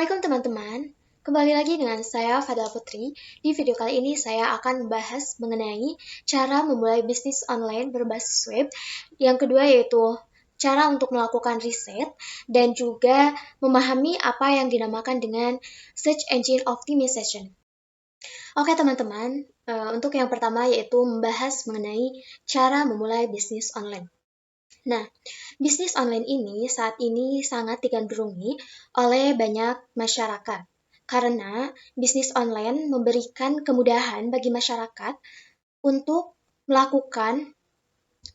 Assalamualaikum teman-teman, kembali lagi dengan saya Fadal Putri. Di video kali ini saya akan membahas mengenai cara memulai bisnis online berbasis web. Yang kedua yaitu cara untuk melakukan riset dan juga memahami apa yang dinamakan dengan search engine optimization. Oke teman-teman, untuk yang pertama yaitu membahas mengenai cara memulai bisnis online. Nah, bisnis online ini saat ini sangat digandrungi oleh banyak masyarakat. Karena bisnis online memberikan kemudahan bagi masyarakat untuk melakukan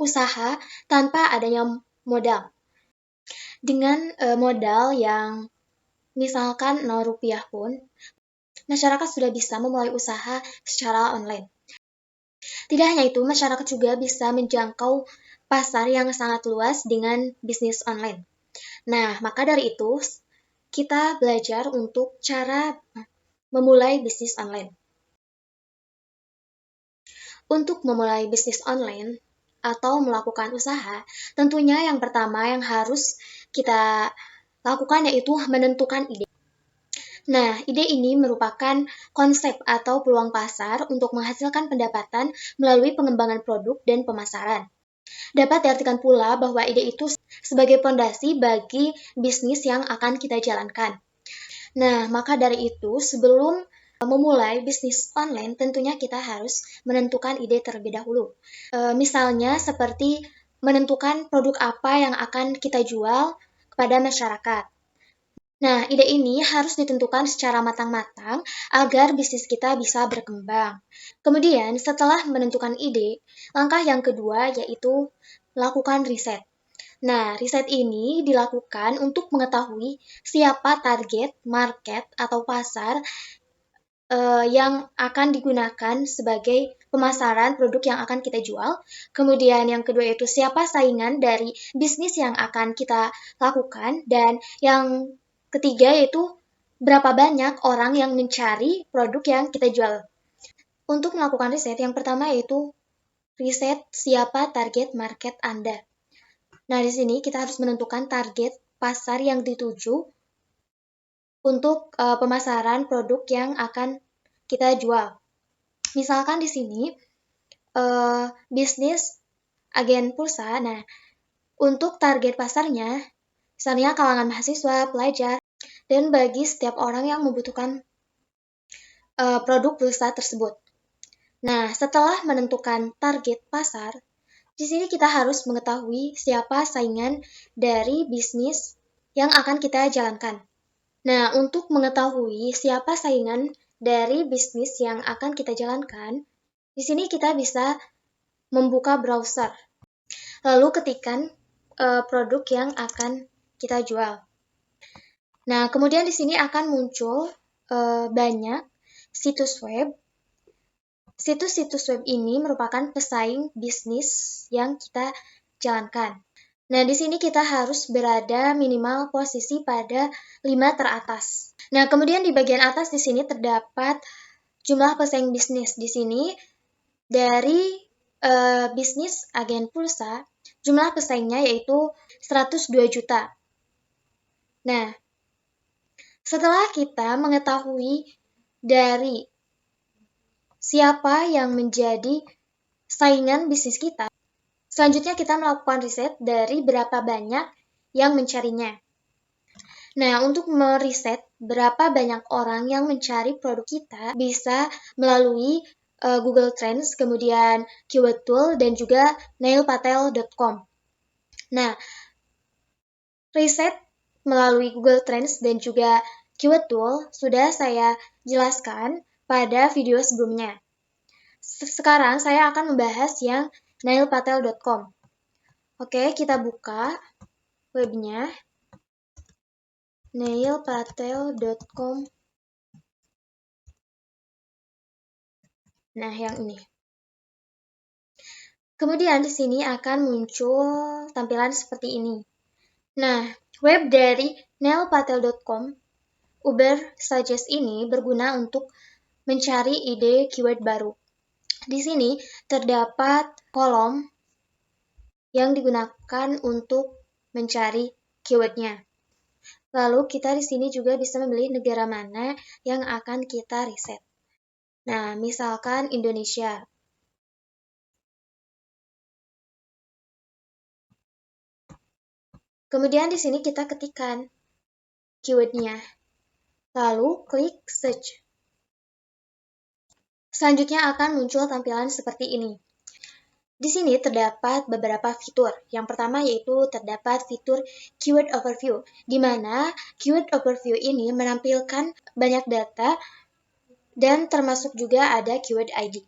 usaha tanpa adanya modal. Dengan modal yang misalkan 0 rupiah pun, masyarakat sudah bisa memulai usaha secara online. Tidak hanya itu, masyarakat juga bisa menjangkau pasar yang sangat luas dengan bisnis online. Nah, maka dari itu, kita belajar untuk cara memulai bisnis online. Untuk memulai bisnis online atau melakukan usaha, tentunya yang pertama yang harus kita lakukan yaitu menentukan ide. Nah, ide ini merupakan konsep atau peluang pasar untuk menghasilkan pendapatan melalui pengembangan produk dan pemasaran. Dapat diartikan pula bahwa ide itu sebagai fondasi bagi bisnis yang akan kita jalankan. Nah, maka dari itu, sebelum memulai bisnis online, tentunya kita harus menentukan ide terlebih dahulu. Misalnya seperti menentukan produk apa yang akan kita jual kepada masyarakat. Nah, ide ini harus ditentukan secara matang-matang agar bisnis kita bisa berkembang. Kemudian, setelah menentukan ide, langkah yang kedua yaitu melakukan riset. Nah, riset ini dilakukan untuk mengetahui siapa target, market, atau pasar yang akan digunakan sebagai pemasaran produk yang akan kita jual. Kemudian yang kedua itu siapa saingan dari bisnis yang akan kita lakukan. Dan yang ketiga yaitu berapa banyak orang yang mencari produk yang kita jual. Untuk melakukan riset, yang pertama yaitu riset siapa target market Anda. Nah, di sini kita harus menentukan target pasar yang dituju untuk pemasaran produk yang akan kita jual. Misalkan di sini bisnis agen pulsa. Nah, untuk target pasarnya misalnya kalangan mahasiswa, pelajar, dan bagi setiap orang yang membutuhkan produk pulsa tersebut. Nah, setelah menentukan target pasar, di sini kita harus mengetahui siapa saingan dari bisnis yang akan kita jalankan. Nah, untuk mengetahui siapa saingan dari bisnis yang akan kita jalankan, di sini kita bisa membuka browser, lalu ketikkan produk yang akan kita jual. Nah, kemudian di sini akan muncul banyak situs web. Situs-situs web ini merupakan pesaing bisnis yang kita jalankan. Nah, di sini kita harus berada minimal posisi pada 5 teratas. Nah, kemudian di bagian atas di sini terdapat jumlah pesaing bisnis. Di sini dari bisnis agen pulsa, jumlah pesaingnya yaitu 102 juta. Nah, setelah kita mengetahui dari siapa yang menjadi saingan bisnis kita, selanjutnya kita melakukan riset dari berapa banyak yang mencarinya. Nah, untuk meriset berapa banyak orang yang mencari produk kita, bisa melalui Google Trends, kemudian Keyword Tool, dan juga neilpatel.com. Nah, riset melalui Google Trends dan juga Keyword Tool sudah saya jelaskan pada video sebelumnya. Sekarang saya akan membahas yang neilpatel.com. Oke, kita buka webnya. neilpatel.com. Nah, yang ini. Kemudian di sini akan muncul tampilan seperti ini. Nah, web dari neilpatel.com Uber Suggest ini berguna untuk mencari ide keyword baru. Di sini terdapat kolom yang digunakan untuk mencari keywordnya. Lalu kita di sini juga bisa memilih negara mana yang akan kita riset. Nah, misalkan Indonesia. Kemudian di sini kita ketikkan keyword-nya. Lalu klik search. Selanjutnya akan muncul tampilan seperti ini. Di sini terdapat beberapa fitur. Yang pertama yaitu terdapat fitur Keyword Overview, di mana Keyword Overview ini menampilkan banyak data dan termasuk juga ada Keyword ID.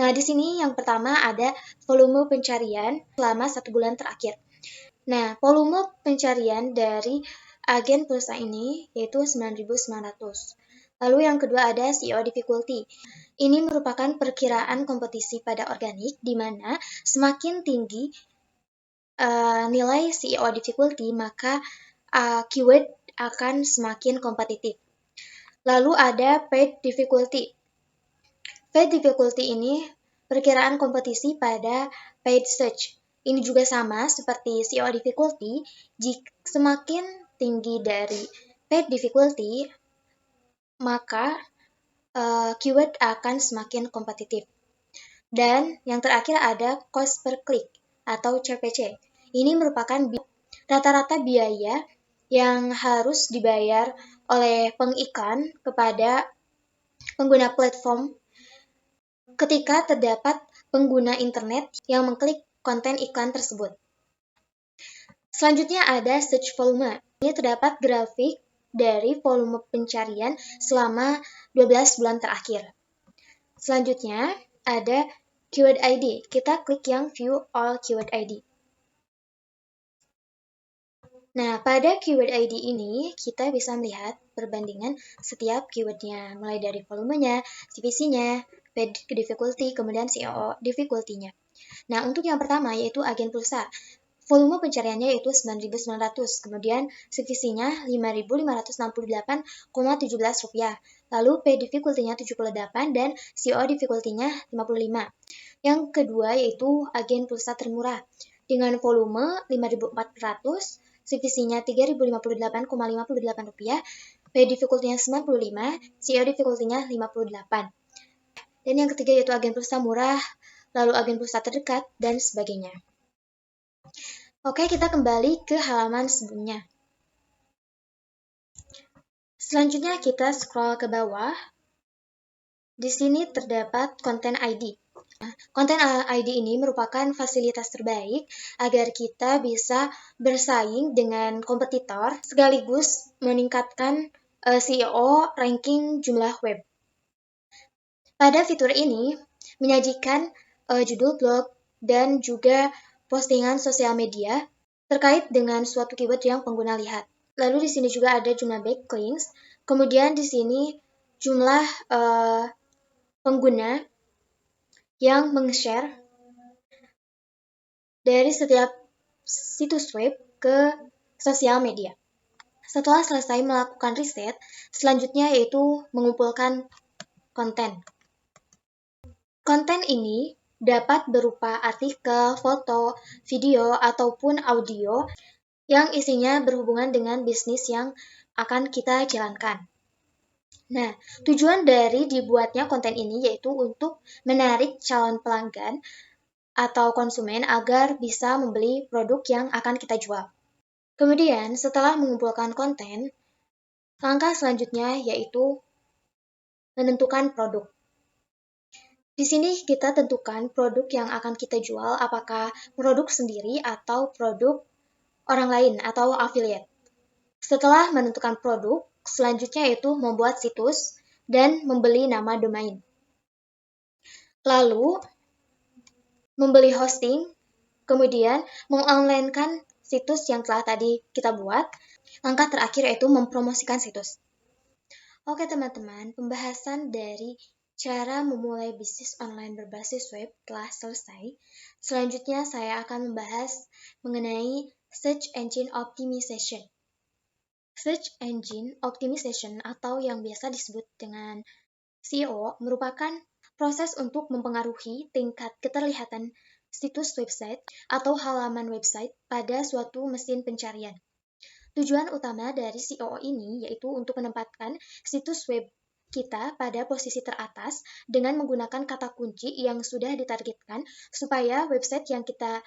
Nah, di sini yang pertama ada volume pencarian selama 1 bulan terakhir. Nah, volume pencarian dari agen pulsa ini yaitu 9.900. Lalu yang kedua ada SEO difficulty. Ini merupakan perkiraan kompetisi pada organik, di mana semakin tinggi nilai SEO difficulty, maka keyword akan semakin kompetitif. Lalu ada paid difficulty. Paid difficulty ini perkiraan kompetisi pada paid search. Ini juga sama seperti SEO difficulty, jika semakin tinggi dari paid difficulty, maka keyword akan semakin kompetitif. Dan yang terakhir ada cost per click atau CPC. Ini merupakan rata-rata biaya yang harus dibayar oleh pengiklan kepada pengguna platform ketika terdapat pengguna internet yang mengklik konten iklan tersebut. Selanjutnya ada search volume. Ini terdapat grafik dari volume pencarian selama 12 bulan terakhir. Selanjutnya ada keyword ID. Kita klik yang view all keyword ID. Nah, pada keyword ID ini kita bisa melihat perbandingan setiap keywordnya, mulai dari volumenya, CPC-nya, paid difficulty, kemudian SEO difficulty-nya. Nah, untuk yang pertama yaitu agen pulsa. Volume pencariannya yaitu 9.900, kemudian CPC-nya 5.568,17 rupiah. Lalu paid difficulty-nya 78 dan SEO difficulty-nya 55. Yang kedua yaitu agen pulsa termurah dengan volume 5.400, CPC-nya 3.058,58 rupiah, paid difficulty-nya 95, SEO difficulty-nya 58. Dan yang ketiga yaitu agen pulsa murah, lalu agen pulsa terdekat, dan sebagainya. Oke, kita kembali ke halaman sebelumnya. Selanjutnya kita scroll ke bawah. Di sini terdapat konten ID. Konten ID ini merupakan fasilitas terbaik agar kita bisa bersaing dengan kompetitor sekaligus meningkatkan SEO ranking jumlah web. Pada fitur ini menyajikan judul blog dan juga postingan sosial media terkait dengan suatu keyword yang pengguna lihat. Lalu di sini juga ada jumlah backlinks, kemudian di sini jumlah pengguna yang meng-share dari setiap situs web ke sosial media. Setelah selesai melakukan riset, selanjutnya yaitu mengumpulkan konten. Konten ini dapat berupa artikel, foto, video, ataupun audio yang isinya berhubungan dengan bisnis yang akan kita jalankan. Nah, tujuan dari dibuatnya konten ini yaitu untuk menarik calon pelanggan atau konsumen agar bisa membeli produk yang akan kita jual. Kemudian, setelah mengumpulkan konten, langkah selanjutnya yaitu menentukan produk. Di sini kita tentukan produk yang akan kita jual, apakah produk sendiri atau produk orang lain atau affiliate. Setelah menentukan produk, selanjutnya yaitu membuat situs dan membeli nama domain. Lalu, membeli hosting, kemudian mengonlinekan situs yang telah tadi kita buat. Langkah terakhir yaitu mempromosikan situs. Oke teman-teman, pembahasan dari cara memulai bisnis online berbasis web telah selesai. Selanjutnya saya akan membahas mengenai Search Engine Optimization. Search Engine Optimization atau yang biasa disebut dengan SEO merupakan proses untuk mempengaruhi tingkat keterlihatan situs website atau halaman website pada suatu mesin pencarian. Tujuan utama dari SEO ini yaitu untuk menempatkan situs web kita pada posisi teratas dengan menggunakan kata kunci yang sudah ditargetkan supaya website yang kita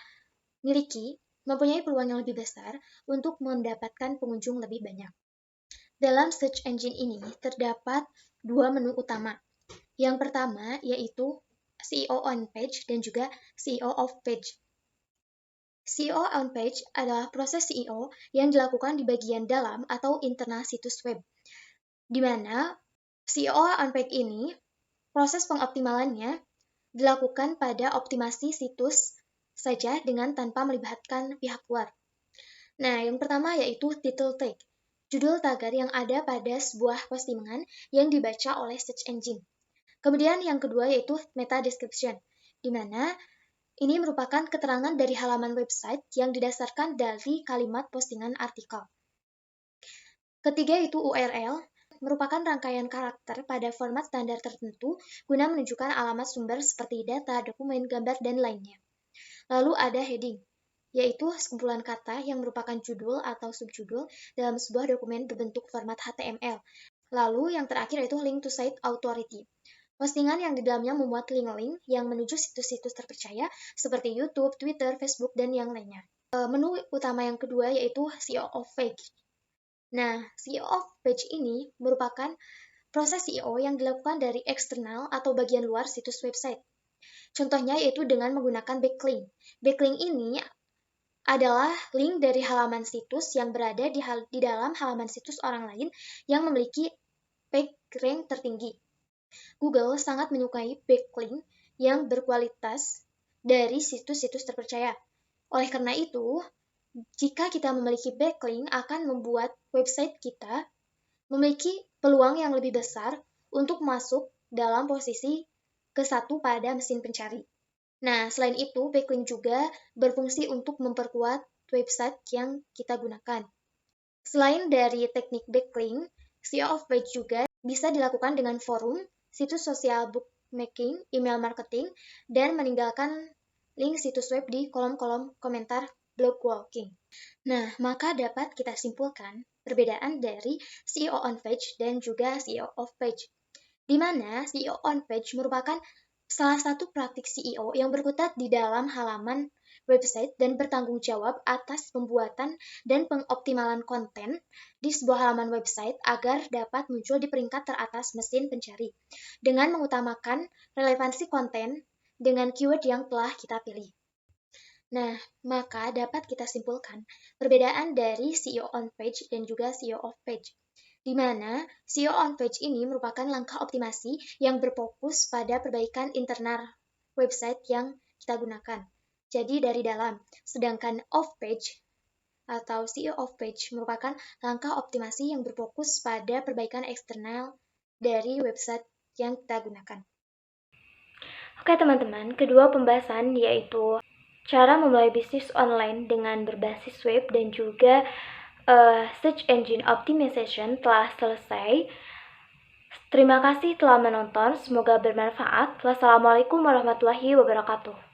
miliki mempunyai peluang yang lebih besar untuk mendapatkan pengunjung lebih banyak. Dalam search engine ini terdapat dua menu utama. Yang pertama yaitu SEO on page dan juga SEO off page. SEO on page adalah proses SEO yang dilakukan di bagian dalam atau internal situs web, di mana SEO on page ini proses pengoptimalannya dilakukan pada optimasi situs saja dengan tanpa melibatkan pihak luar. Nah, yang pertama yaitu title tag, judul tagar yang ada pada sebuah postingan yang dibaca oleh search engine. Kemudian yang kedua yaitu meta description, di mana ini merupakan keterangan dari halaman website yang didasarkan dari kalimat postingan artikel. Ketiga itu URL, merupakan rangkaian karakter pada format standar tertentu guna menunjukkan alamat sumber seperti data, dokumen, gambar, dan lainnya. Lalu ada heading, yaitu sekumpulan kata yang merupakan judul atau subjudul dalam sebuah dokumen berbentuk format HTML. Lalu yang terakhir yaitu link to site authority. Postingan yang di dalamnya memuat link-link yang menuju situs-situs terpercaya seperti YouTube, Twitter, Facebook, dan yang lainnya. Menu utama yang kedua yaitu SEO off page. Nah, SEO off page ini merupakan proses SEO yang dilakukan dari eksternal atau bagian luar situs website. Contohnya yaitu dengan menggunakan backlink. Backlink ini adalah link dari halaman situs yang berada di dalam halaman situs orang lain yang memiliki page rank tertinggi. Google sangat menyukai backlink yang berkualitas dari situs-situs terpercaya. Oleh karena itu, jika kita memiliki backlink akan membuat website kita memiliki peluang yang lebih besar untuk masuk dalam posisi ke-1 pada mesin pencari. Nah, selain itu, backlink juga berfungsi untuk memperkuat website yang kita gunakan. Selain dari teknik backlink, SEO off page juga bisa dilakukan dengan forum, situs sosial bookmaking, email marketing, dan meninggalkan link situs web di kolom-kolom komentar blog walking. Nah, maka dapat kita simpulkan perbedaan dari SEO on page dan juga SEO off page, di mana SEO on page merupakan salah satu praktik SEO yang berkutat di dalam halaman website dan bertanggung jawab atas pembuatan dan pengoptimalan konten di sebuah halaman website agar dapat muncul di peringkat teratas mesin pencari, dengan mengutamakan relevansi konten dengan keyword yang telah kita pilih. Nah, maka dapat kita simpulkan perbedaan dari SEO on page dan juga SEO off page, di mana SEO on page ini merupakan langkah optimasi yang berfokus pada perbaikan internal website yang kita gunakan. Jadi dari dalam, sedangkan off page atau SEO off page merupakan langkah optimasi yang berfokus pada perbaikan eksternal dari website yang kita gunakan. Oke teman-teman, kedua pembahasan yaitu cara memulai bisnis online dengan berbasis web dan juga search engine optimization telah selesai. Terima kasih telah menonton, semoga bermanfaat. Wassalamualaikum warahmatullahi wabarakatuh.